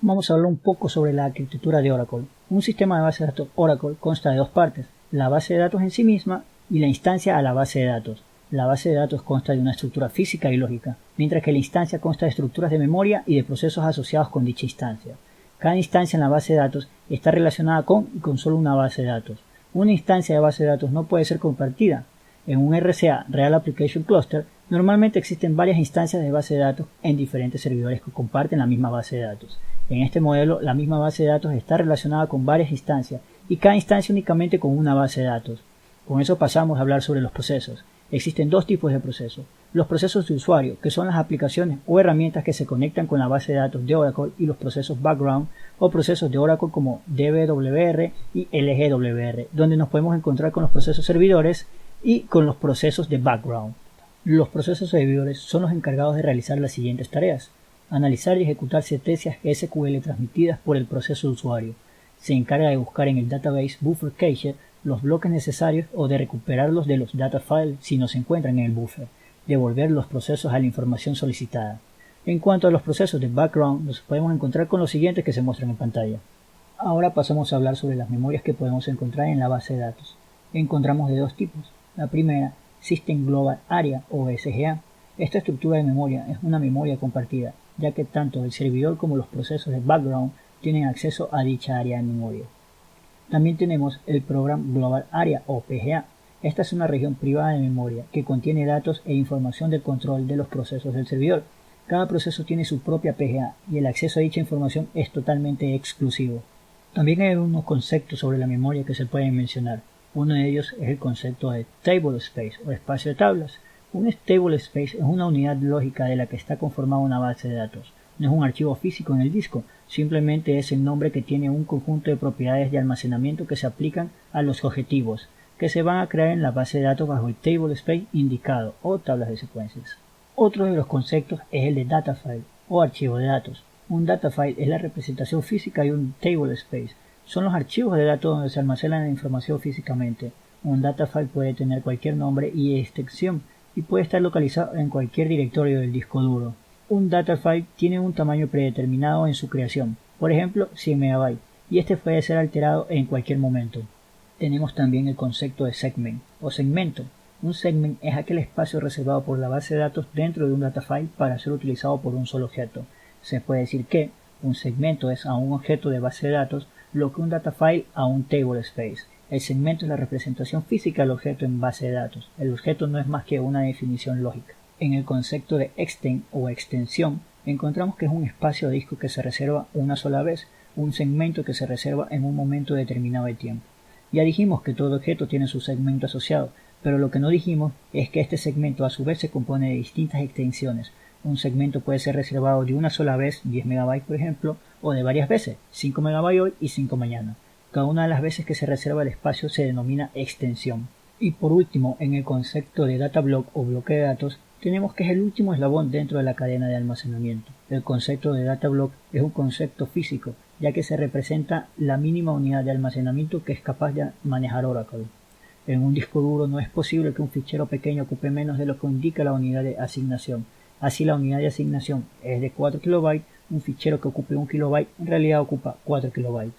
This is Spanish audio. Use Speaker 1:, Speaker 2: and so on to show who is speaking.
Speaker 1: Vamos a hablar un poco sobre la arquitectura de Oracle. Un sistema de base de datos Oracle consta de dos partes, la base de datos en sí misma y la instancia a la base de datos. La base de datos consta de una estructura física y lógica, mientras que la instancia consta de estructuras de memoria y de procesos asociados con dicha instancia. Cada instancia en la base de datos está relacionada con y con solo una base de datos. Una instancia de base de datos no puede ser compartida. En un RCA, Real Application Cluster, normalmente existen varias instancias de base de datos en diferentes servidores que comparten la misma base de datos. En este modelo, la misma base de datos está relacionada con varias instancias y cada instancia únicamente con una base de datos. Con eso pasamos a hablar sobre los procesos. Existen dos tipos de procesos. Los procesos de usuario, que son las aplicaciones o herramientas que se conectan con la base de datos de Oracle, y los procesos background o procesos de Oracle como DBWR y LGWR, donde nos podemos encontrar con los procesos servidores y con los procesos de background. Los procesos servidores son los encargados de realizar las siguientes tareas: analizar y ejecutar sentencias SQL transmitidas por el proceso de usuario. Se encarga de buscar en el database buffer cache los bloques necesarios o de recuperarlos de los data files si no se encuentran en el buffer, devolver los procesos a la información solicitada. En cuanto a los procesos de background, nos podemos encontrar con los siguientes que se muestran en pantalla. Ahora pasamos a hablar sobre las memorias que podemos encontrar en la base de datos. Encontramos de dos tipos. La primera, System Global Area o SGA. Esta estructura de memoria es una memoria compartida, ya que tanto el servidor como los procesos de background tienen acceso a dicha área de memoria. También tenemos el Program Global Area o PGA. Esta es una región privada de memoria que contiene datos e información del control de los procesos del servidor. Cada proceso tiene su propia PGA y el acceso a dicha información es totalmente exclusivo. También hay unos conceptos sobre la memoria que se pueden mencionar. Uno de ellos es el concepto de Table Space o espacio de tablas. Un Table Space es una unidad lógica de la que está conformada una base de datos. No es un archivo físico en el disco, simplemente es el nombre que tiene un conjunto de propiedades de almacenamiento que se aplican a los objetivos, que se van a crear en la base de datos bajo el Table Space indicado o tablas de secuencias. Otro de los conceptos es el de Data File o archivo de datos. Un Data File es la representación física de un Table Space. Son los archivos de datos donde se almacena la información físicamente. Un Data File puede tener cualquier nombre y extensión y puede estar localizado en cualquier directorio del disco duro. Un data file tiene un tamaño predeterminado en su creación, por ejemplo 100 MB, y este puede ser alterado en cualquier momento. Tenemos también el concepto de segment o segmento. Un segment es aquel espacio reservado por la base de datos dentro de un data file para ser utilizado por un solo objeto. Se puede decir que un segmento es a un objeto de base de datos lo que un data file a un table space. El segmento es la representación física del objeto en base de datos. El objeto no es más que una definición lógica. En el concepto de extend o extensión, encontramos que es un espacio de disco que se reserva una sola vez, un segmento que se reserva en un momento determinado de tiempo. Ya dijimos que todo objeto tiene su segmento asociado, pero lo que no dijimos es que este segmento a su vez se compone de distintas extensiones. Un segmento puede ser reservado de una sola vez, 10 MB por ejemplo, o de varias veces, 5 MB hoy y 5 mañana. Cada una de las veces que se reserva el espacio se denomina extensión. Y por último, en el concepto de data block o bloque de datos, tenemos que es el último eslabón dentro de la cadena de almacenamiento. El concepto de data block es un concepto físico, ya que se representa la mínima unidad de almacenamiento que es capaz de manejar Oracle. En un disco duro no es posible que un fichero pequeño ocupe menos de lo que indica la unidad de asignación. Así la unidad de asignación es de 4 KB, un fichero que ocupe 1 KB en realidad ocupa 4 KB.